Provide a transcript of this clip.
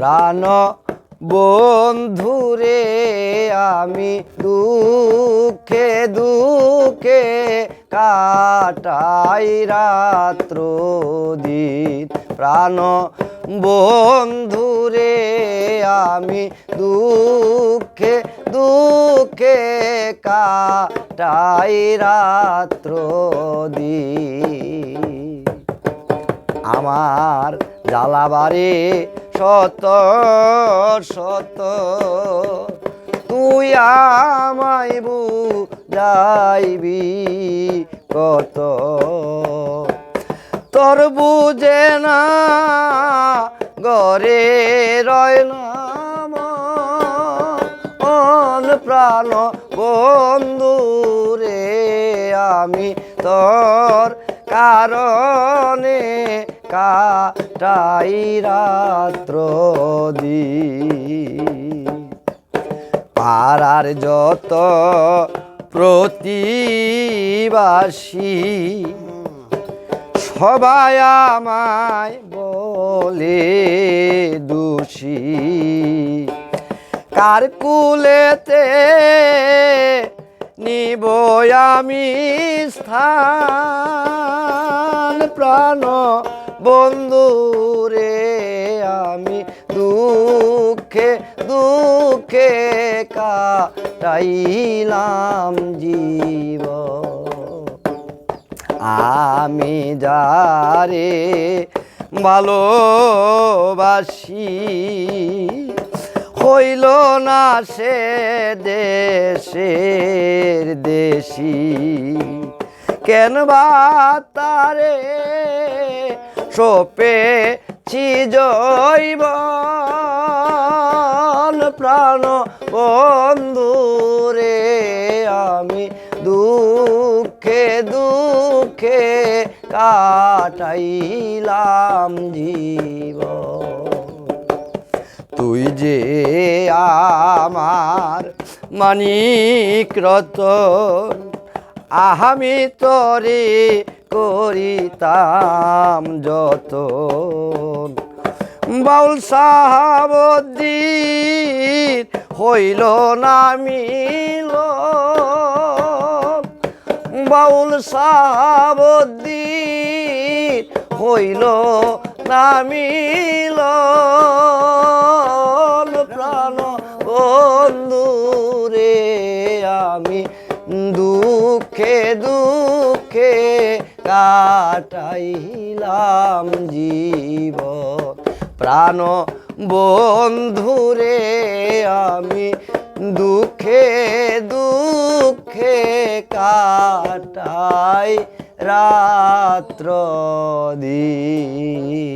প্রাণ বন্ধুরে আমি দুঃখে দুঃখে কাটাই রাত্র দিন। প্রাণ বন্ধুরে আমি দুঃখে দুঃখে কাটাই রাত্র দিন। আমার জ্বালাবারে শত শত তুই আমায় বুঝাইবি কত। তোর বুঝে না ঘরে রয় না মন প্রাণ বন্ধু রে আমি তোর কারণে কাটাই রাত্র দিন। পাড়ার যত প্রতিবাসী সবাই আমায় বলে দোষী। কার কুলেতে নিব আমি স্থান। প্রাণ বন্ধুরে আমি দুঃখে দুঃখে কাটাইলাম জীবন। আমি যারে ভালোবাসি হইল না সে দেশের দেশি। কেন বা তারে সপেছি জৈবন। প্রাণ বন্ধুরে আমি দুঃখে দুঃখে কাটাইলাম জীবন। তুই যে আমার মানিক রতন আমি তরে করিতাম যতন। বাউল সাহাবদ্দীন হইল না মিল। বাউল সাহাবদ্দীন হইল না মিল। প্রাণ বন্ধুরে আমি দুঃখে দুঃখে কাটাইলাম জীবন। প্রাণ বন্ধুরে আমি দুঃখে দুঃখে কাটাই রাত্র দিন।